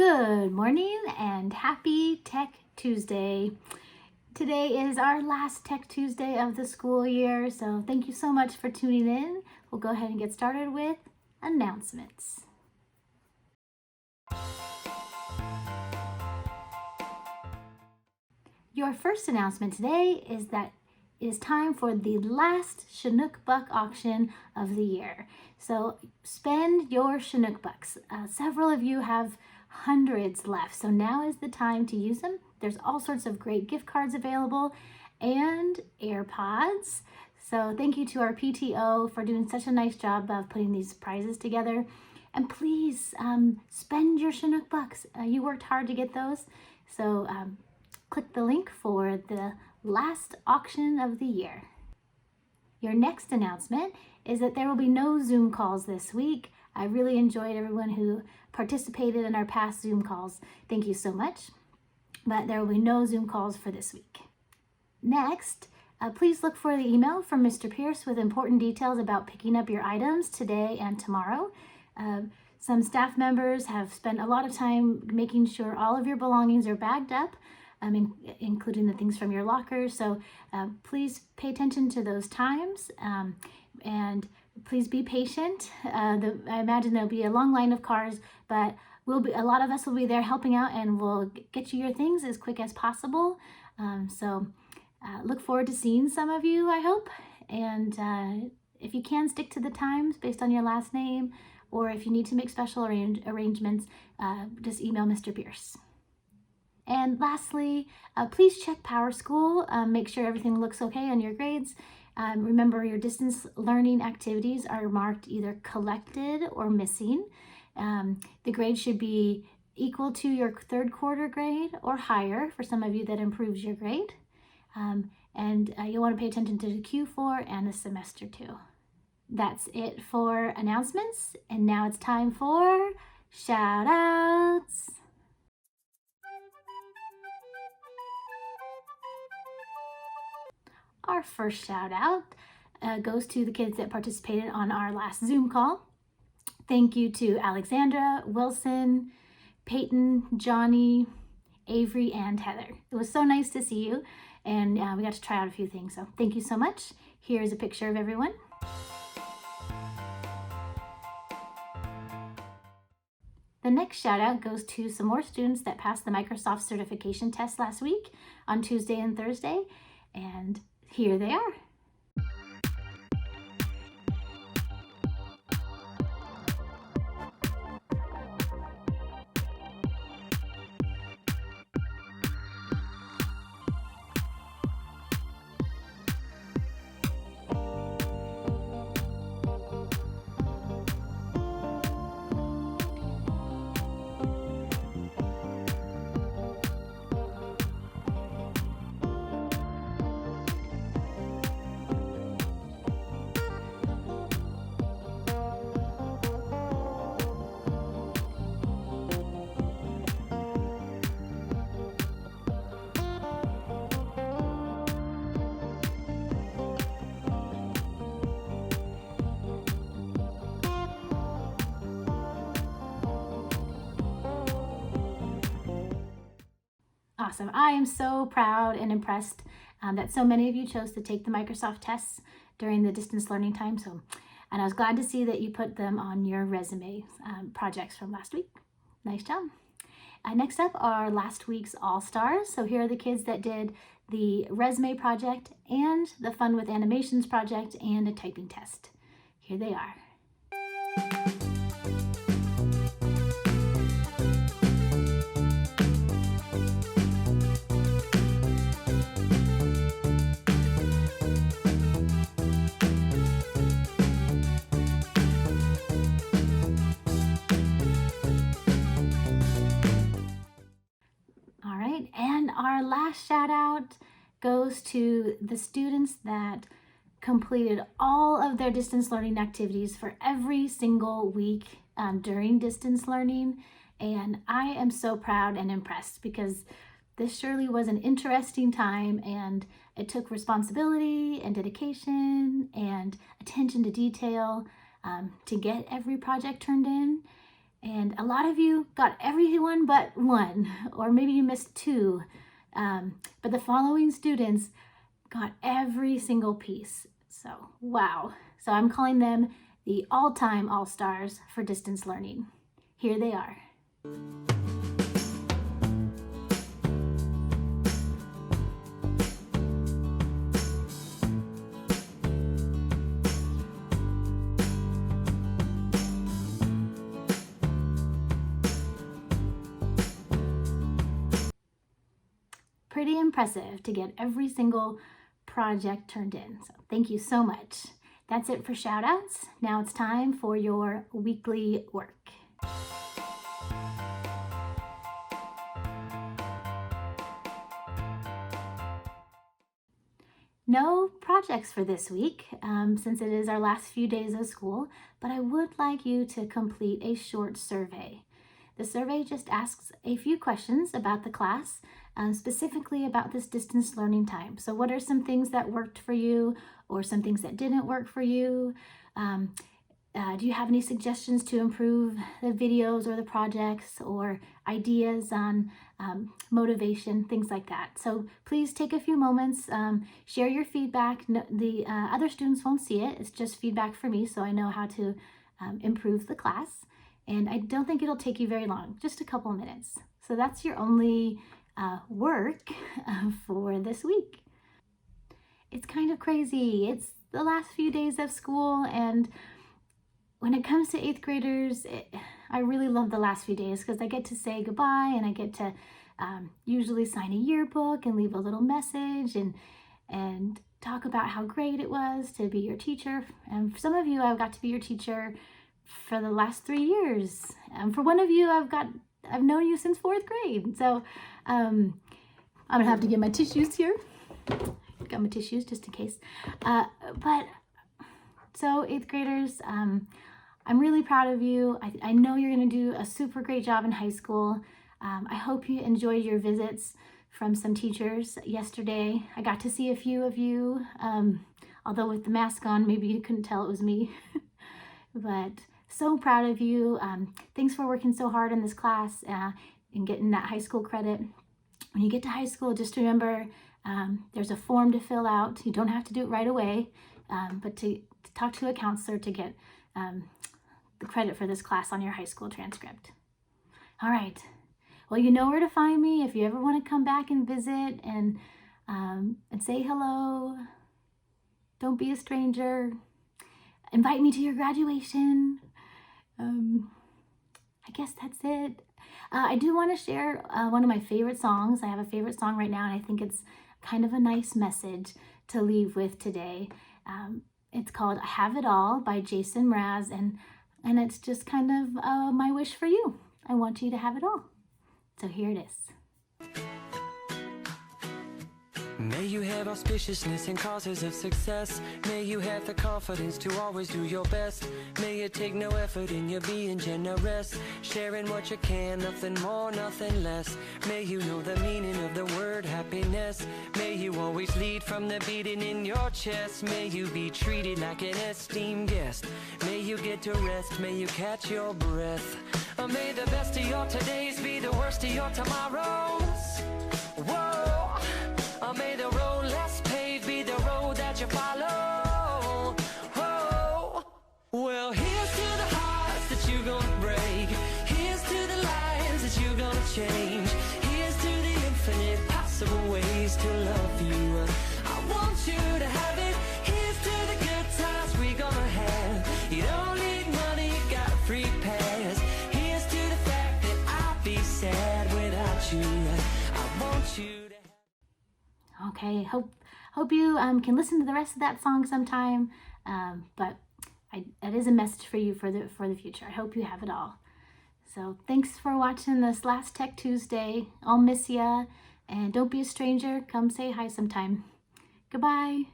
Good morning and happy Tech Tuesday. Today is our last Tech Tuesday of the school year, so thank you so much for tuning in. We'll go ahead and get started with announcements. Your first announcement today is that it is time for the last Chinook Buck auction of the year. So spend your Chinook Bucks. Several of you have hundreds left, so now is the time to use them. There's all sorts of great gift cards available and AirPods. So thank you to our PTO for doing such a nice job of putting these prizes together. And please spend your Chinook Bucks. You worked hard to get those. So click the link for the last auction of the year. Your next announcement is that there will be no Zoom calls this week. I really enjoyed everyone who participated in our past Zoom calls. Thank you so much. But there will be no Zoom calls for this week. Next, please look for the email from Mr. Pierce with important details about picking up your items today and tomorrow. Some staff members have spent a lot of time making sure all of your belongings are bagged up, including the things from your lockers. So please pay attention to those times and please be patient. I imagine there'll be a long line of cars, but a lot of us will be there helping out, and we'll get you your things as quick as possible. So look forward to seeing some of you, I hope. And if you can, stick to the times based on your last name, or if you need to make special arrangements, just email Mr. Pierce. And lastly, please check PowerSchool. Make sure everything looks okay on your grades. Remember, your distance learning activities are marked either collected or missing. The grade should be equal to your third quarter grade or higher for some of you that improves your grade. And you'll want to pay attention to the Q4 and the semester 2. That's it for announcements. And now it's time for shout outs. Our first shout out goes to the kids that participated on our last Zoom call. Thank you to Alexandra, Wilson, Peyton, Johnny, Avery, and Heather. It was so nice to see you, and we got to try out a few things, so thank you so much. Here's a picture of everyone. The next shout out goes to some more students that passed the Microsoft certification test last week on Tuesday and Thursday, and here they are. Awesome. I am so proud and impressed that so many of you chose to take the Microsoft tests during the distance learning time. And I was glad to see that you put them on your resume projects from last week. Nice job. Next up are last week's All-Stars. So here are the kids that did the resume project and the Fun with Animations project and a typing test. Here they are. And our last shout out goes to the students that completed all of their distance learning activities for every single week during distance learning. And I am so proud and impressed because this surely was an interesting time, and it took responsibility and dedication and attention to detail to get every project turned in. And a lot of you got everyone but one, or maybe you missed two. But the following students got every single piece. So, wow. So I'm calling them the all-time all-stars for distance learning. Here they are. Pretty impressive to get every single project turned in. So thank you so much. That's it for shout outs. Now it's time for your weekly work. No projects for this week since it is our last few days of school, but I would like you to complete a short survey. The survey just asks a few questions about the class, specifically about this distance learning time. So what are some things that worked for you or some things that didn't work for you? Do you have any suggestions to improve the videos or the projects or ideas on motivation, things like that? So please take a few moments, share your feedback. The other students won't see it. It's just feedback for me, so I know how to improve the class. And I don't think it'll take you very long, just a couple minutes. So that's your only work for this week. It's kind of crazy. It's the last few days of school, and when it comes to 8th graders, I really love the last few days because I get to say goodbye and I get to usually sign a yearbook and leave a little message and talk about how great it was to be your teacher. And for some of you, I've got to be your teacher for the last 3 years. And for one of you, I've known you since 4th grade. So I'm gonna have to get my tissues here. Got my tissues just in case. So 8th graders, I'm really proud of you. I know you're gonna do a super great job in high school. I hope you enjoyed your visits from some teachers yesterday. I got to see a few of you, although with the mask on, maybe you couldn't tell it was me. But so proud of you. Thanks for working so hard in this class and getting that high school credit. When you get to high school, just remember there's a form to fill out. You don't have to do it right away, but to talk to a counselor to get the credit for this class on your high school transcript. All right. Well, you know where to find me if you ever want to come back and visit and say hello. Don't be a stranger. Invite me to your graduation. I guess that's it. I do want to share one of my favorite songs. I have a favorite song right now, and I think it's kind of a nice message to leave with today. It's called I Have It All by Jason Mraz, and it's just kind of my wish for you. I want you to have it all. So here it is. May you have auspiciousness and causes of success. May you have the confidence to always do your best. May it take no effort in your being generous, sharing what you can, nothing more, nothing less. May you know the meaning of the word happiness. May you always lead from the beating in your chest. May you be treated like an esteemed guest. May you get to rest, may you catch your breath. May the best of your todays be the worst of your tomorrows. Whoa. May the road less paved be the road that you follow. Oh, well, here's to the hearts that you're gonna break. Here's to the lives that you're gonna change. Here's to the infinite possible ways to love you. I want you to have it. Here's to the good times we're gonna have. You don't need money, you got a free pass. Here's to the fact that I'd be sad without you. I want you to. Okay, hope you can listen to the rest of that song sometime. But that is a message for you for the future. I hope you have it all. So thanks for watching this last Tech Tuesday. I'll miss ya, and don't be a stranger. Come say hi sometime. Goodbye.